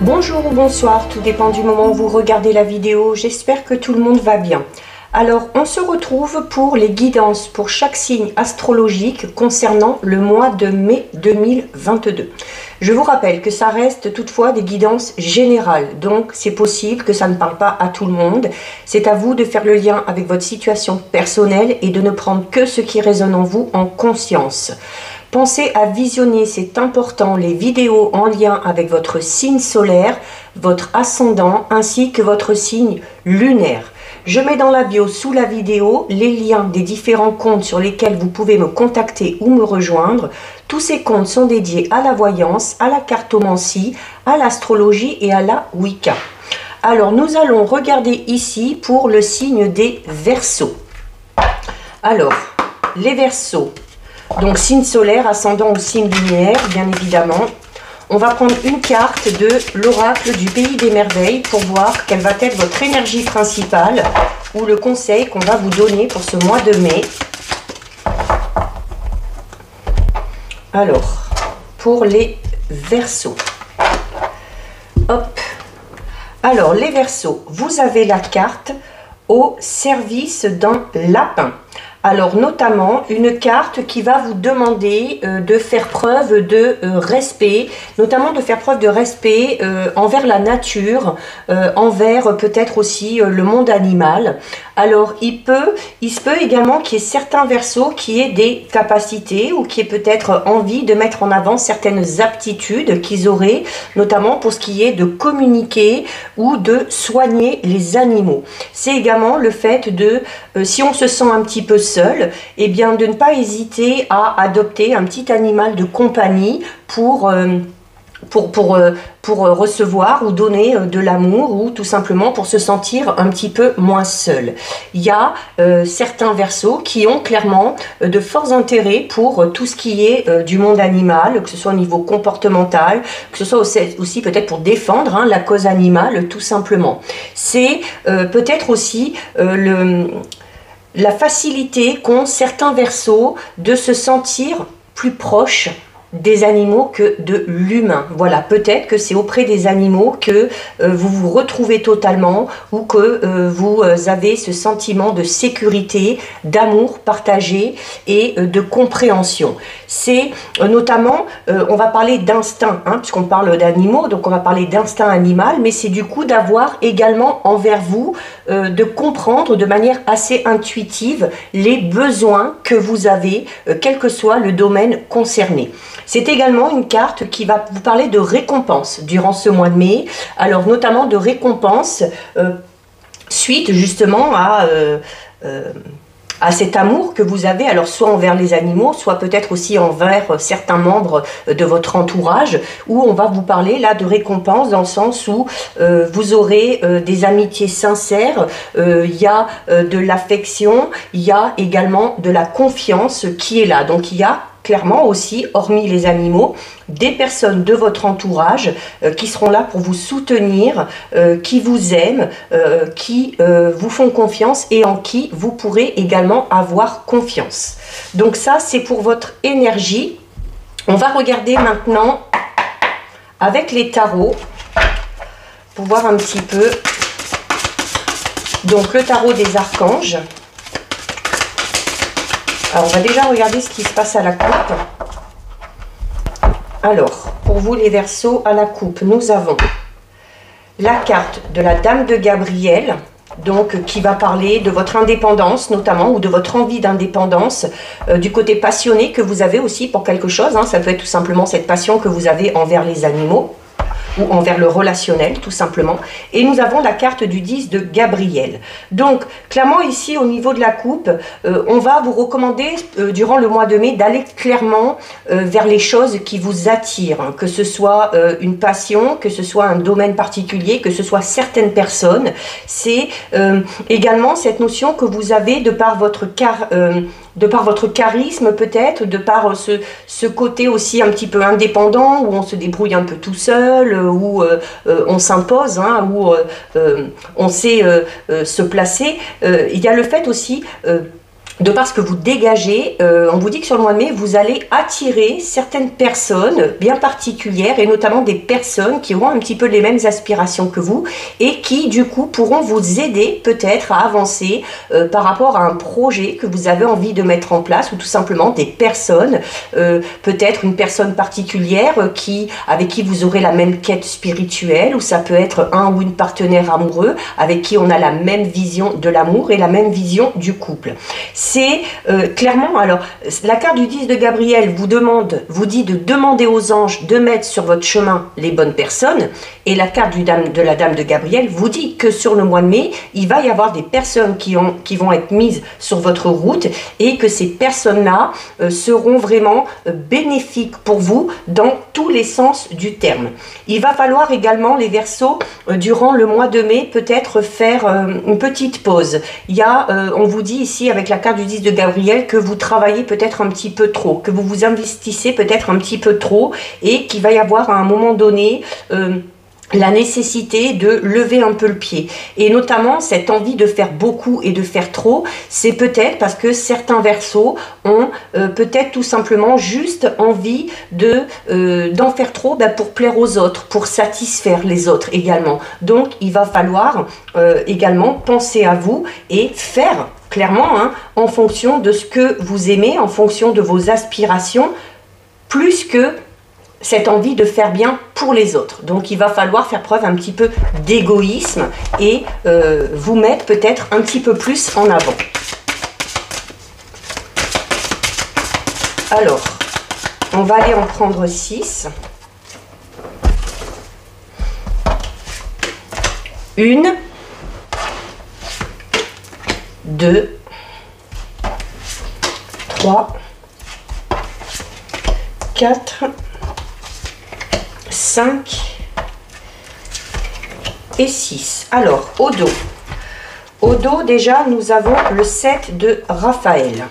Bonjour ou bonsoir, tout dépend du moment où vous regardez la vidéo. J'espère que tout le monde va bien. Alors, on se retrouve pour les guidances pour chaque signe astrologique concernant le mois de mai 2022. Je vous rappelle que ça reste toutefois des guidances générales, donc c'est possible que ça ne parle pas à tout le monde. C'est à vous de faire le lien avec votre situation personnelle et de ne prendre que ce qui résonne en vous en conscience. Pensez à visionner, c'est important, les vidéos en lien avec votre signe solaire, votre ascendant ainsi que votre signe lunaire. Je mets dans la bio sous la vidéo les liens des différents comptes sur lesquels vous pouvez me contacter ou me rejoindre. Tous ces comptes sont dédiés à la voyance, à la cartomancie, à l'astrologie et à la Wicca. Alors nous allons regarder ici pour le signe des Verseaux. Alors, les Verseaux. Donc signe solaire, ascendant ou signe lunaire, bien évidemment. On va prendre une carte de l'oracle du pays des merveilles pour voir quelle va être votre énergie principale ou le conseil qu'on va vous donner pour ce mois de mai. Alors, pour les Verseaux. Hop. Alors, les Verseaux, vous avez la carte au service d'un lapin. Alors notamment une carte qui va vous demander de faire preuve de respect, notamment de faire preuve de respect envers la nature, envers peut-être aussi le monde animal. Alors il se peut également qu'il y ait certains Verseaux qui aient des capacités ou qui aient peut-être envie de mettre en avant certaines aptitudes qu'ils auraient, notamment pour ce qui est de communiquer ou de soigner les animaux. C'est également le fait de, si on se sent un petit peu seul, eh bien de ne pas hésiter à adopter un petit animal de compagnie pour recevoir ou donner de l'amour ou tout simplement pour se sentir un petit peu moins seul. Il y a certains Verseaux qui ont clairement de forts intérêts pour tout ce qui est du monde animal, que ce soit au niveau comportemental, que ce soit aussi peut-être pour défendre la cause animale tout simplement. C'est peut-être aussi la facilité qu'ont certains Verseaux de se sentir plus proches des animaux que de l'humain. Voilà, peut-être que c'est auprès des animaux que vous vous retrouvez totalement ou que vous avez ce sentiment de sécurité, d'amour partagé et de compréhension. C'est notamment, on va parler d'instinct, puisqu'on parle d'animaux, donc on va parler d'instinct animal, mais c'est du coup d'avoir également envers vous, de comprendre de manière assez intuitive les besoins que vous avez, quel que soit le domaine concerné. C'est également une carte qui va vous parler de récompense durant ce mois de mai, alors notamment de récompense suite justement à cet amour que vous avez, alors soit envers les animaux, soit peut-être aussi envers certains membres de votre entourage, où on va vous parler là de récompense dans le sens où vous aurez des amitiés sincères, il y a de l'affection, il y a également de la confiance qui est là. Donc il y a clairement aussi, hormis les animaux, des personnes de votre entourage qui seront là pour vous soutenir, qui vous aiment, qui vous font confiance et en qui vous pourrez également avoir confiance. Donc ça, c'est pour votre énergie. On va regarder maintenant avec les tarots pour voir un petit peu. Donc le tarot des archanges. Alors, on va déjà regarder ce qui se passe à la coupe. Alors, pour vous les Verseaux à la coupe, nous avons la carte de la Dame de Gabriel, donc qui va parler de votre indépendance notamment, ou de votre envie d'indépendance, du côté passionné que vous avez aussi pour quelque chose. Ça peut être tout simplement cette passion que vous avez envers les animaux, ou envers le relationnel tout simplement. Et nous avons la carte du 10 de Gabriel. Donc clairement ici au niveau de la coupe, on va vous recommander durant le mois de mai d'aller clairement vers les choses qui vous attirent, que ce soit une passion, que ce soit un domaine particulier, que ce soit certaines personnes. C'est également cette notion que vous avez de par votre charisme peut-être, de par ce côté aussi un petit peu indépendant, où on se débrouille un peu tout seul, où on s'impose, où on sait se placer. Il y a le fait aussi de par ce que vous dégagez, on vous dit que sur le mois de mai, vous allez attirer certaines personnes bien particulières et notamment des personnes qui auront un petit peu les mêmes aspirations que vous et qui du coup pourront vous aider peut-être à avancer par rapport à un projet que vous avez envie de mettre en place ou tout simplement des personnes, peut-être une personne particulière avec qui vous aurez la même quête spirituelle ou ça peut être un ou une partenaire amoureux avec qui on a la même vision de l'amour et la même vision du couple. C'est clairement, alors la carte du 10 de Gabriel vous dit de demander aux anges de mettre sur votre chemin les bonnes personnes et la carte de la dame de Gabriel vous dit que sur le mois de mai, il va y avoir des personnes qui vont être mises sur votre route et que ces personnes-là seront vraiment bénéfiques pour vous dans tous les sens du terme. Il va falloir également les Verseaux durant le mois de mai peut-être faire une petite pause. Il y a, on vous dit ici avec la carte du 10 de Gabriel que vous travaillez peut-être un petit peu trop, que vous vous investissez peut-être un petit peu trop et qu'il va y avoir à un moment donné la nécessité de lever un peu le pied. Et notamment, cette envie de faire beaucoup et de faire trop, c'est peut-être parce que certains Verseaux ont peut-être tout simplement juste envie d'en faire trop pour plaire aux autres, pour satisfaire les autres également. Donc, il va falloir également penser à vous et faire clairement en fonction de ce que vous aimez, en fonction de vos aspirations, plus que cette envie de faire bien pour les autres. Donc il va falloir faire preuve un petit peu d'égoïsme et vous mettre peut-être un petit peu plus en avant. Alors, on va aller en prendre 6. 1, 2, 3, 4, 5 et 6. Alors, au dos. Au dos, déjà, nous avons le 7 de Raphaël.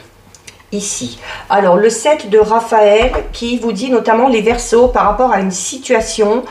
Ici. Alors, le 7 de Raphaël qui vous dit notamment les Verseaux par rapport à une situation.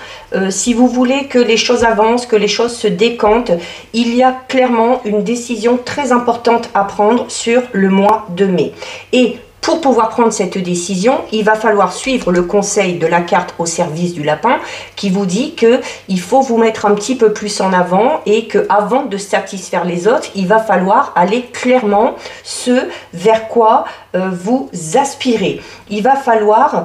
Si vous voulez que les choses avancent, que les choses se décantent, il y a clairement une décision très importante à prendre sur le mois de mai. Et pour pouvoir prendre cette décision, il va falloir suivre le conseil de la carte au service du lapin qui vous dit qu'il faut vous mettre un petit peu plus en avant et qu'avant de satisfaire les autres, il va falloir aller clairement ce vers quoi vous aspirez. Il va falloir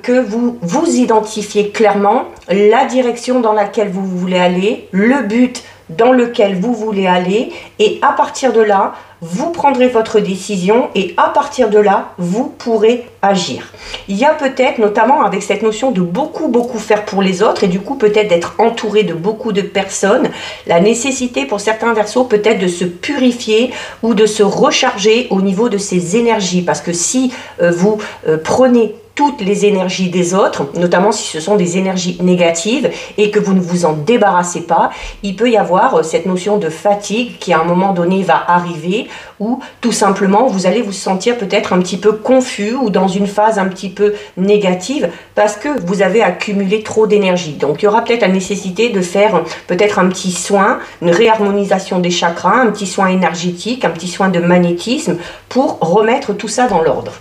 que vous vous identifiez clairement la direction dans laquelle vous voulez aller, le but dans lequel vous voulez aller et à partir de là, vous prendrez votre décision et à partir de là, vous pourrez agir. Il y a peut-être, notamment avec cette notion de beaucoup faire pour les autres et du coup peut-être d'être entouré de beaucoup de personnes, la nécessité pour certains Verseaux peut-être de se purifier ou de se recharger au niveau de ses énergies parce que si vous prenez toutes les énergies des autres, notamment si ce sont des énergies négatives et que vous ne vous en débarrassez pas, il peut y avoir cette notion de fatigue qui à un moment donné va arriver ou tout simplement vous allez vous sentir peut-être un petit peu confus ou dans une phase un petit peu négative parce que vous avez accumulé trop d'énergie. Donc il y aura peut-être la nécessité de faire peut-être un petit soin, une réharmonisation des chakras, un petit soin énergétique, un petit soin de magnétisme pour remettre tout ça dans l'ordre.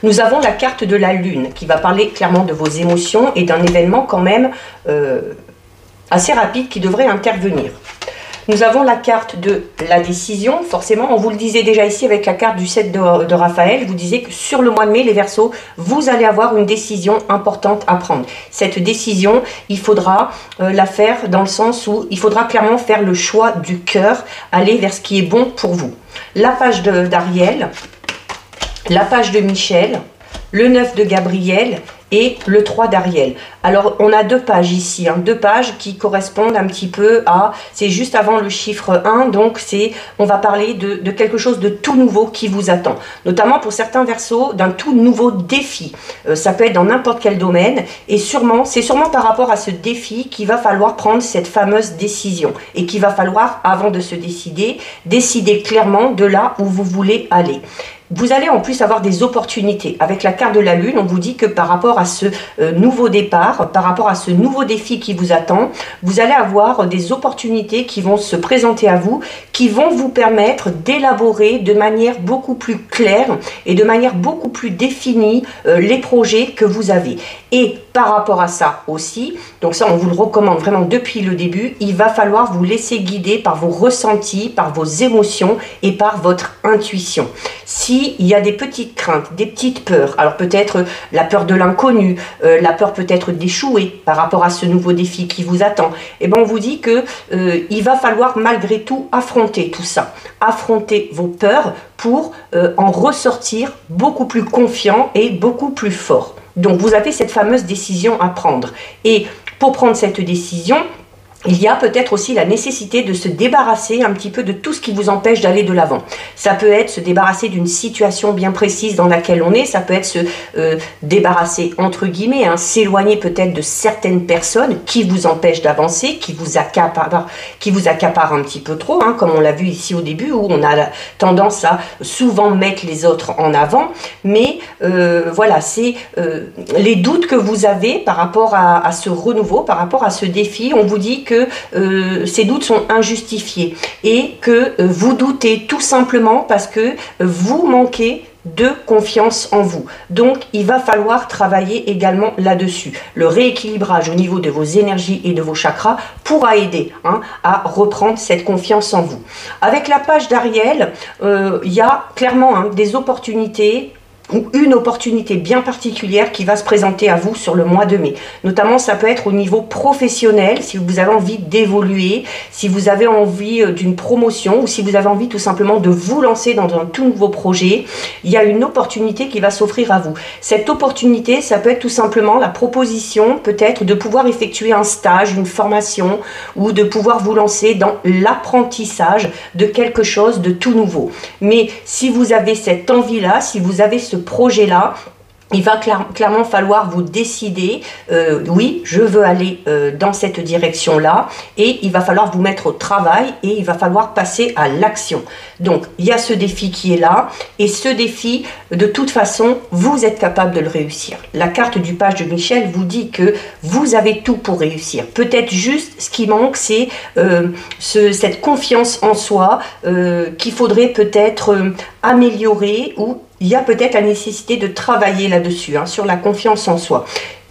Nous avons la carte de la Lune qui va parler clairement de vos émotions et d'un événement quand même assez rapide qui devrait intervenir. Nous avons la carte de la décision, forcément, on vous le disait déjà ici avec la carte du 7 de Raphaël, je vous disais que sur le mois de mai, les Verseaux, vous allez avoir une décision importante à prendre. Cette décision, il faudra la faire dans le sens où il faudra clairement faire le choix du cœur, aller vers ce qui est bon pour vous. La page d'Ariel, la page de Michel, le 9 de Gabriel et le 3 d'Ariel. Alors, on a deux pages ici, deux pages qui correspondent un petit peu à... C'est juste avant le chiffre 1, donc on va parler de quelque chose de tout nouveau qui vous attend. Notamment pour certains Verseaux, d'un tout nouveau défi. Ça peut être dans n'importe quel domaine. Et c'est sûrement par rapport à ce défi qu'il va falloir prendre cette fameuse décision. Et qu'il va falloir, avant de se décider clairement de là où vous voulez aller. vous allez en plus avoir des opportunités. Avec la carte de la Lune, on vous dit que par rapport à ce nouveau départ, par rapport à ce nouveau défi qui vous attend, vous allez avoir des opportunités qui vont se présenter à vous, qui vont vous permettre d'élaborer de manière beaucoup plus claire et de manière beaucoup plus définie les projets que vous avez. Et par rapport à ça aussi, donc ça on vous le recommande vraiment depuis le début, il va falloir vous laisser guider par vos ressentis, par vos émotions et par votre intuition. S'il y a des petites craintes, des petites peurs, alors peut-être la peur de l'inconnu, la peur peut-être d'échouer par rapport à ce nouveau défi qui vous attend, et bien on vous dit que il va falloir malgré tout affronter tout ça, affronter vos peurs pour en ressortir beaucoup plus confiant et beaucoup plus fort. Donc vous avez cette fameuse décision à prendre. Et pour prendre cette décision, il y a peut-être aussi la nécessité de se débarrasser un petit peu de tout ce qui vous empêche d'aller de l'avant. Ça peut être se débarrasser d'une situation bien précise dans laquelle on est, ça peut être se débarrasser entre guillemets, hein, s'éloigner peut-être de certaines personnes qui vous empêchent d'avancer, qui vous accaparent un petit peu trop, hein, comme on l'a vu ici au début, où on a tendance à souvent mettre les autres en avant. Mais voilà, c'est les doutes que vous avez par rapport à ce renouveau, par rapport à ce défi. On vous dit que ces doutes sont injustifiés et que vous doutez tout simplement parce que vous manquez de confiance en vous. Donc il va falloir travailler également là-dessus. Le rééquilibrage au niveau de vos énergies et de vos chakras pourra aider à reprendre cette confiance en vous. Avec la page d'Ariel, il y a clairement des opportunités ou une opportunité bien particulière qui va se présenter à vous sur le mois de mai. Notamment, ça peut être au niveau professionnel, si vous avez envie d'évoluer, si vous avez envie d'une promotion ou si vous avez envie tout simplement de vous lancer dans un tout nouveau projet, il y a une opportunité qui va s'offrir à vous. Cette opportunité, ça peut être tout simplement la proposition peut-être de pouvoir effectuer un stage, une formation ou de pouvoir vous lancer dans l'apprentissage de quelque chose de tout nouveau. Mais si vous avez cette envie-là, si vous avez ce projet-là, il va clairement falloir vous décider, oui, je veux aller dans cette direction-là, et il va falloir vous mettre au travail et il va falloir passer à l'action. Donc, il y a ce défi qui est là, et ce défi, de toute façon, vous êtes capable de le réussir. La carte du page de Michel vous dit que vous avez tout pour réussir. Peut-être juste, ce qui manque, c'est cette confiance en soi qu'il faudrait peut-être améliorer, ou il y a peut-être la nécessité de travailler là-dessus, sur la confiance en soi.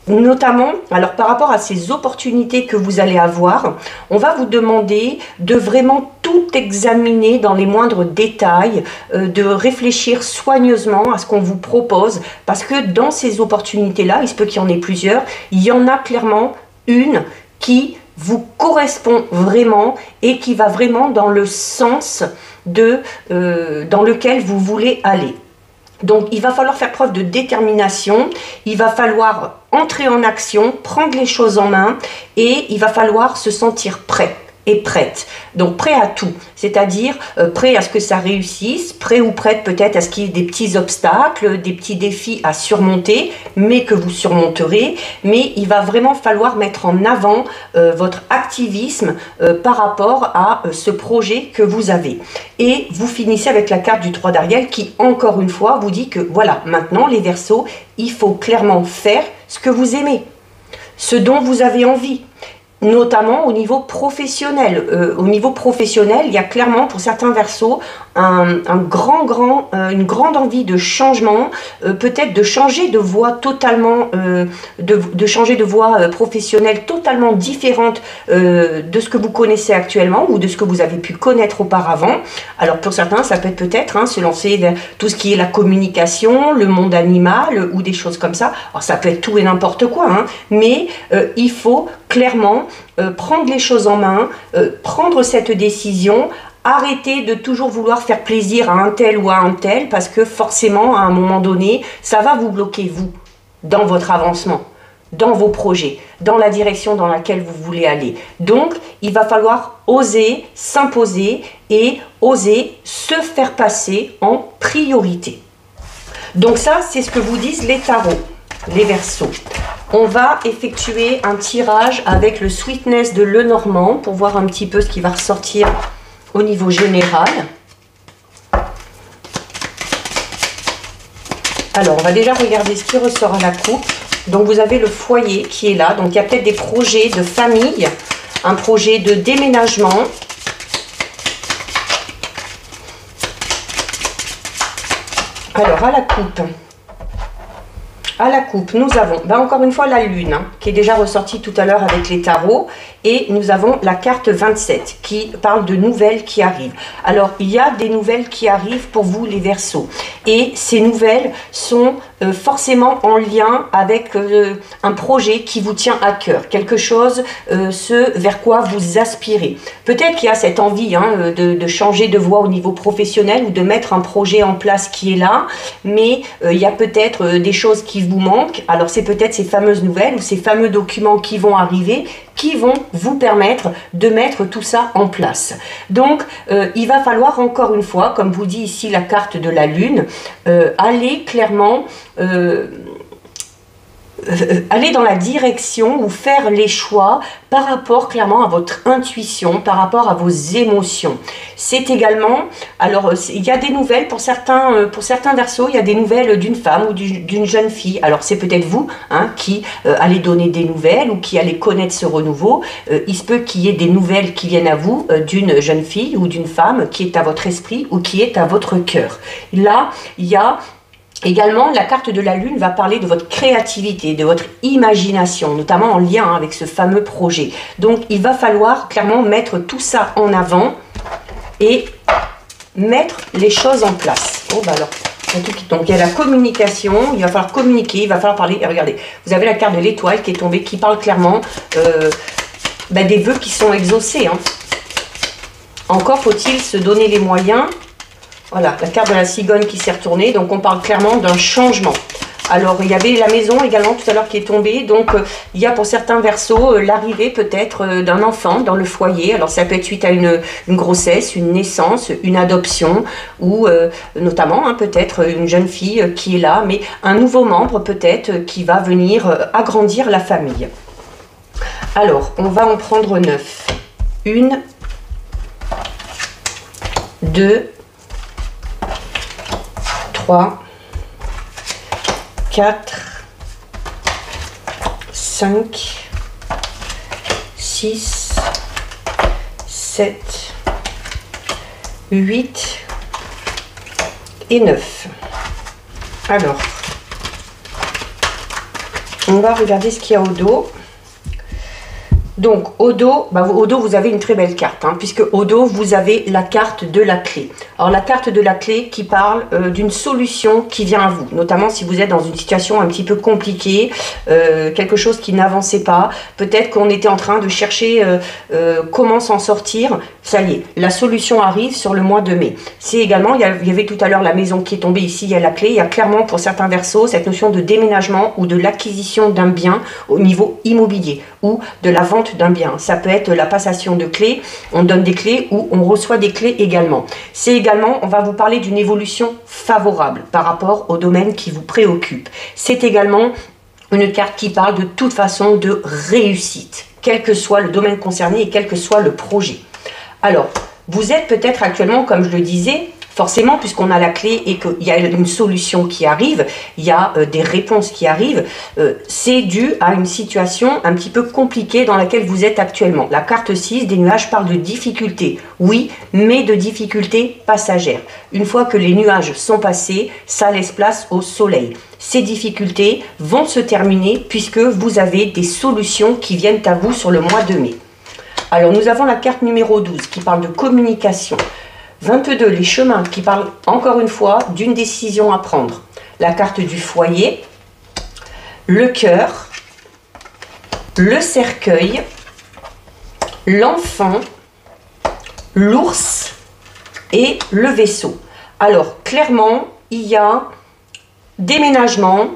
Notamment, alors par rapport à ces opportunités que vous allez avoir, on va vous demander de vraiment tout examiner dans les moindres détails, de réfléchir soigneusement à ce qu'on vous propose, parce que dans ces opportunités-là, il se peut qu'il y en ait plusieurs, il y en a clairement une qui vous correspond vraiment et qui va vraiment dans le sens dans lequel vous voulez aller. Donc, il va falloir faire preuve de détermination, il va falloir entrer en action, prendre les choses en main et il va falloir se sentir prêt et prête. Donc, prêt à tout, c'est-à-dire prêt à ce que ça réussisse, prêt ou prête peut-être à ce qu'il y ait des petits obstacles, des petits défis à surmonter, mais que vous surmonterez. Mais il va vraiment falloir mettre en avant votre activisme par rapport à ce projet que vous avez. Et vous finissez avec la carte du 3 d'Ariel qui, encore une fois, vous dit que voilà, maintenant les Verseaux, il faut clairement faire ce que vous aimez, ce dont vous avez envie. Notamment au niveau professionnel. Au niveau professionnel, il y a clairement pour certains Verseaux une grande envie de changement, peut-être de changer de voie totalement, de changer de voie professionnelle totalement différente de ce que vous connaissez actuellement ou de ce que vous avez pu connaître auparavant. Alors pour certains, ça peut être peut-être se lancer vers tout ce qui est la communication, le monde animal ou des choses comme ça. Alors ça peut être tout et n'importe quoi, mais il faut clairement prendre les choses en main, prendre cette décision, arrêter de toujours vouloir faire plaisir à un tel ou à un tel, parce que forcément, à un moment donné, ça va vous bloquer, vous, dans votre avancement, dans vos projets, dans la direction dans laquelle vous voulez aller. Donc, il va falloir oser s'imposer et oser se faire passer en priorité. Donc ça, c'est ce que vous disent les tarots, les Verseaux. On va effectuer un tirage avec le Sweetness de Lenormand pour voir un petit peu ce qui va ressortir au niveau général. Alors, on va déjà regarder ce qui ressort à la coupe. Donc, vous avez le foyer qui est là. Donc, il y a peut-être des projets de famille, un projet de déménagement. Alors, à la coupe, nous avons, encore une fois, la lune, hein, qui est déjà ressortie tout à l'heure avec les tarots. Et nous avons la carte 27 qui parle de nouvelles qui arrivent. Alors, il y a des nouvelles qui arrivent pour vous, les Verseaux. Et ces nouvelles sont forcément en lien avec un projet qui vous tient à cœur. Quelque chose, ce vers quoi vous aspirez. Peut-être qu'il y a cette envie hein, de changer de voie au niveau professionnel ou de mettre un projet en place qui est là. Mais il y a peut-être des choses qui vous manquent. Alors, c'est peut-être ces fameuses nouvelles ou ces fameux documents qui vont arriver, qui vont vous permettre de mettre tout ça en place. Donc, il va falloir encore une fois, comme vous dit ici la carte de la lune, aller clairement aller dans la direction ou faire les choix par rapport clairement à votre intuition, par rapport à vos émotions. C'est également, alors il y a des nouvelles pour certains Verseaux, il y a des nouvelles d'une femme ou d'une jeune fille. Alors c'est peut-être vous hein, qui allez donner des nouvelles ou qui allez connaître ce renouveau. Il se peut qu'il y ait des nouvelles qui viennent à vous d'une jeune fille ou d'une femme qui est à votre esprit ou qui est à votre cœur. Là, il y a également, la carte de la lune va parler de votre créativité, de votre imagination, notamment en lien avec ce fameux projet. Donc, il va falloir clairement mettre tout ça en avant et mettre les choses en place. Oh, bah alors, donc, il y a la communication, il va falloir communiquer, il va falloir parler. Et regardez, vous avez la carte de l'étoile qui est tombée, qui parle clairement des vœux qui sont exaucés. Hein. Encore faut-il se donner les moyens. Voilà, la carte de la cigogne qui s'est retournée. Donc, on parle clairement d'un changement. Alors, il y avait la maison également tout à l'heure qui est tombée. Donc, il y a pour certains Verseaux l'arrivée peut-être d'un enfant dans le foyer. Alors, ça peut être suite à une grossesse, une naissance, une adoption ou notamment hein, peut-être une jeune fille qui est là. Mais un nouveau membre peut-être qui va venir agrandir la famille. Alors, on va en prendre 9. 1, 2, 3, 4, 5, 6, 7, 8 et 9. Alors, on va regarder ce qu'il y a au dos. Donc, au dos, vous avez une très belle carte, hein, puisque au dos, vous avez la carte de la clé. Alors, la carte de la clé qui parle d'une solution qui vient à vous, notamment si vous êtes dans une situation un petit peu compliquée, quelque chose qui n'avançait pas. Peut-être qu'on était en train de chercher comment s'en sortir. Ça y est, la solution arrive sur le mois de mai. C'est également, il y avait tout à l'heure la maison qui est tombée, ici il y a la clé. Il y a clairement pour certains Verseaux cette notion de déménagement ou de l'acquisition d'un bien au niveau immobilier ou de la vente d'un bien. Ça peut être la passation de clés, on donne des clés ou on reçoit des clés également. C'est également, on va vous parler d'une évolution favorable par rapport au domaine qui vous préoccupe. C'est également une carte qui parle de toute façon de réussite, quel que soit le domaine concerné et quel que soit le projet. Alors, vous êtes peut-être actuellement, comme je le disais, forcément, puisqu'on a la clé et qu'il y a une solution qui arrive, il y a des réponses qui arrivent, c'est dû à une situation un petit peu compliquée dans laquelle vous êtes actuellement. La carte 6 des nuages parle de difficultés, oui, mais de difficultés passagères. Une fois que les nuages sont passés, ça laisse place au soleil. Ces difficultés vont se terminer puisque vous avez des solutions qui viennent à vous sur le mois de mai. Alors, nous avons la carte numéro 12 qui parle de communication. 22, les chemins qui parlent encore une fois d'une décision à prendre. La carte du foyer, le cœur, le cercueil, l'enfant, l'ours et le vaisseau. Alors, clairement, il y a déménagement,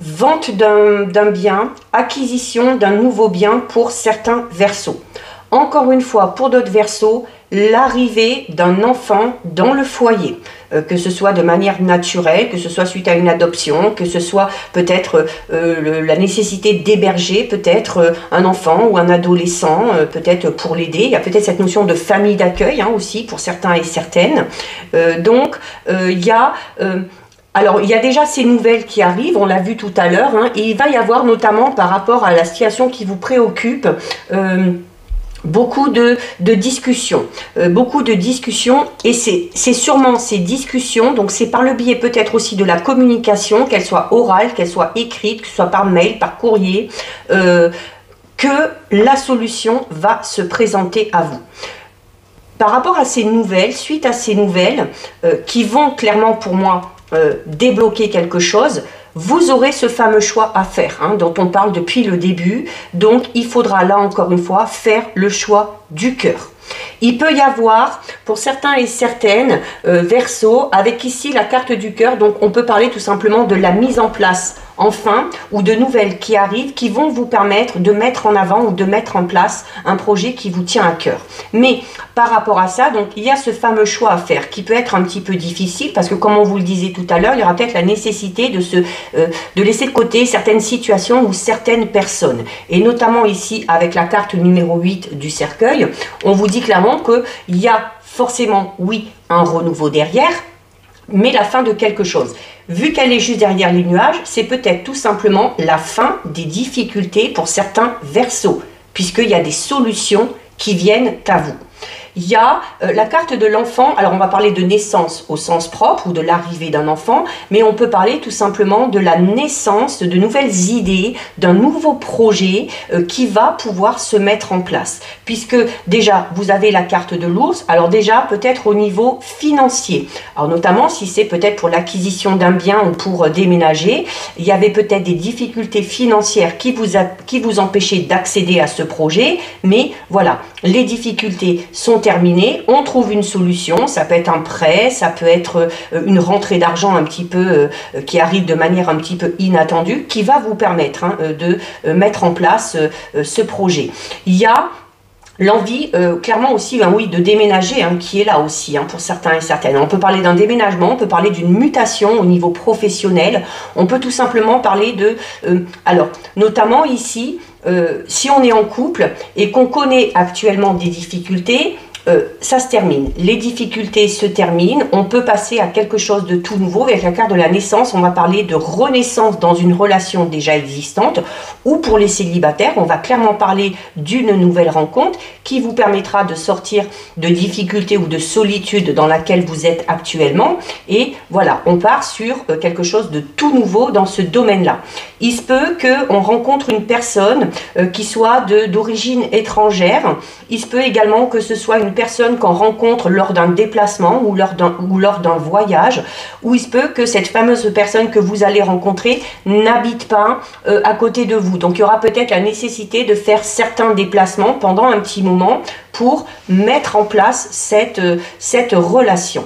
vente d'un bien, acquisition d'un nouveau bien pour certains Verseaux. Encore une fois, pour d'autres Verseaux, l'arrivée d'un enfant dans le foyer, que ce soit de manière naturelle, que ce soit suite à une adoption, que ce soit peut-être la nécessité d'héberger peut-être un enfant ou un adolescent, peut-être pour l'aider. Il y a peut-être cette notion de famille d'accueil hein, aussi pour certains et certaines. Donc, il y a Alors, il y a déjà ces nouvelles qui arrivent, on l'a vu tout à l'heure, hein, et il va y avoir notamment par rapport à la situation qui vous préoccupe, beaucoup de discussions, et c'est sûrement ces discussions, donc c'est par le biais peut-être aussi de la communication, qu'elle soit orale, qu'elle soit écrite, que ce soit par mail, par courrier, que la solution va se présenter à vous. Par rapport à ces nouvelles, suite à ces nouvelles, qui vont clairement pour moi débloquer quelque chose, vous aurez ce fameux choix à faire, hein, dont on parle depuis le début. Donc il faudra là encore une fois faire le choix du cœur. Il peut y avoir pour certains et certaines Verseaux, avec ici la carte du cœur, donc on peut parler tout simplement de la mise en place enfin, ou de nouvelles qui arrivent, qui vont vous permettre de mettre en avant ou de mettre en place un projet qui vous tient à cœur. Mais par rapport à ça, donc il y a ce fameux choix à faire qui peut être un petit peu difficile, parce que comme on vous le disait tout à l'heure, il y aura peut-être la nécessité de laisser de côté certaines situations ou certaines personnes. Et notamment ici, avec la carte numéro 8 du cercueil, on vous dit clairement qu'il y a forcément, oui, un renouveau derrière, mais la fin de quelque chose. Vu qu'elle est juste derrière les nuages, c'est peut-être tout simplement la fin des difficultés pour certains Verseaux, puisqu'il y a des solutions qui viennent à vous. Il y a la carte de l'enfant, alors on va parler de naissance au sens propre ou de l'arrivée d'un enfant, mais on peut parler tout simplement de la naissance de nouvelles idées, d'un nouveau projet qui va pouvoir se mettre en place. Puisque déjà, vous avez la carte de l'ours, alors déjà peut-être au niveau financier, alors notamment si c'est peut-être pour l'acquisition d'un bien ou pour déménager, il y avait peut-être des difficultés financières qui vous empêchaient d'accéder à ce projet, mais voilà, les difficultés sont terminées, on trouve une solution, ça peut être un prêt, ça peut être une rentrée d'argent un petit peu qui arrive de manière un petit peu inattendue, qui va vous permettre de mettre en place ce projet. Il y a l'envie, clairement aussi, oui, de déménager, qui est là aussi, pour certains et certaines. On peut parler d'un déménagement, on peut parler d'une mutation au niveau professionnel, on peut tout simplement parler de... alors, notamment ici, si on est en couple et qu'on connaît actuellement des difficultés, ça se termine, les difficultés se terminent, on peut passer à quelque chose de tout nouveau. Avec la carte de la naissance, on va parler de renaissance dans une relation déjà existante, ou pour les célibataires, on va clairement parler d'une nouvelle rencontre qui vous permettra de sortir de difficultés ou de solitude dans laquelle vous êtes actuellement, et voilà, on part sur quelque chose de tout nouveau dans ce domaine-là. Il se peut qu'on rencontre une personne qui soit d'origine étrangère, il se peut également que ce soit une personne qu'on rencontre lors d'un déplacement ou lors d'un voyage, ou il se peut que cette fameuse personne que vous allez rencontrer n'habite pas à côté de vous. Donc il y aura peut-être la nécessité de faire certains déplacements pendant un petit moment pour mettre en place cette relation.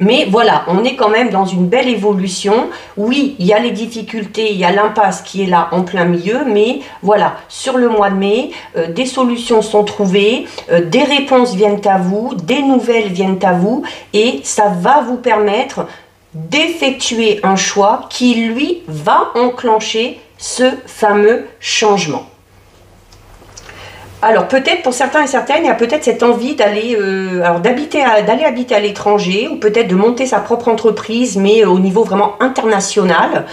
Mais voilà, on est quand même dans une belle évolution. Oui, il y a les difficultés, il y a l'impasse qui est là en plein milieu, mais voilà, sur le mois de mai, des solutions sont trouvées, des réponses viennent à vous, des nouvelles viennent à vous, et ça va vous permettre d'effectuer un choix qui, lui, va enclencher ce fameux changement. Alors peut-être pour certains et certaines, il y a peut-être cette envie d'aller habiter à l'étranger, ou peut-être de monter sa propre entreprise, mais au niveau vraiment international.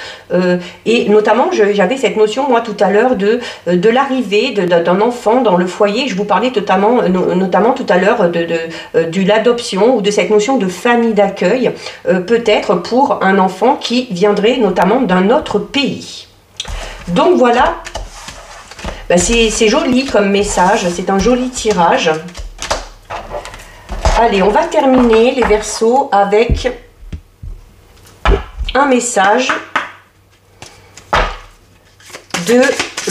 Et notamment, j'avais cette notion, moi, tout à l'heure, de l'arrivée d'un enfant dans le foyer. Je vous parlais notamment tout à l'heure de l'adoption, ou de cette notion de famille d'accueil, peut-être pour un enfant qui viendrait notamment d'un autre pays. Donc voilà. Ben c'est joli comme message, c'est un joli tirage. Allez, on va terminer les Verseaux avec un message de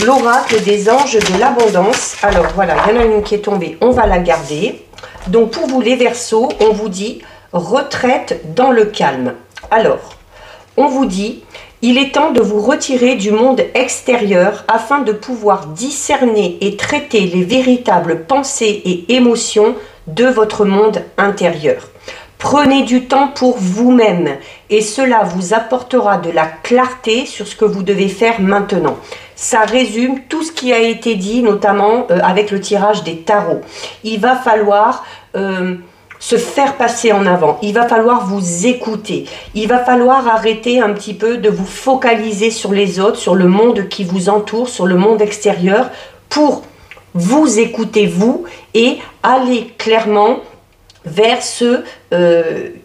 l'oracle des anges de l'abondance. Alors voilà, il y en a une qui est tombée, on va la garder. Donc pour vous les Verseaux, on vous dit retraite dans le calme. Alors, on vous dit... il est temps de vous retirer du monde extérieur afin de pouvoir discerner et traiter les véritables pensées et émotions de votre monde intérieur. Prenez du temps pour vous-même et cela vous apportera de la clarté sur ce que vous devez faire maintenant. Ça résume tout ce qui a été dit, notamment avec le tirage des tarots. Il va falloir... se faire passer en avant. Il va falloir vous écouter. Il va falloir arrêter un petit peu de vous focaliser sur les autres, sur le monde qui vous entoure, sur le monde extérieur, pour vous écouter vous et aller clairement vers ce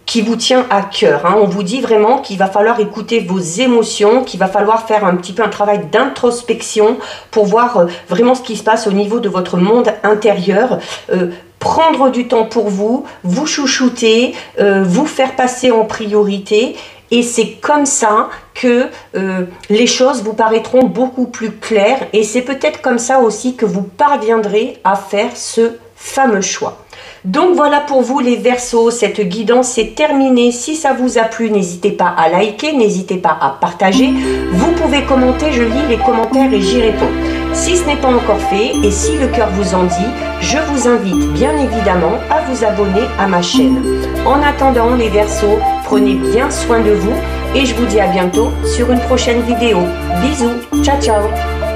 qui vous tient à cœur. On vous dit vraiment qu'il va falloir écouter vos émotions, qu'il va falloir faire un petit peu un travail d'introspection pour voir vraiment ce qui se passe au niveau de votre monde intérieur. Prendre du temps pour vous, vous chouchouter, vous faire passer en priorité. Et c'est comme ça que les choses vous paraîtront beaucoup plus claires. Et c'est peut-être comme ça aussi que vous parviendrez à faire ce fameux choix. Donc voilà pour vous les Verseaux, cette guidance est terminée. Si ça vous a plu, n'hésitez pas à liker, n'hésitez pas à partager. Vous pouvez commenter, je lis les commentaires et j'y réponds. Si ce n'est pas encore fait et si le cœur vous en dit, je vous invite bien évidemment à vous abonner à ma chaîne. En attendant les Verseaux, prenez bien soin de vous et je vous dis à bientôt sur une prochaine vidéo. Bisous, ciao ciao.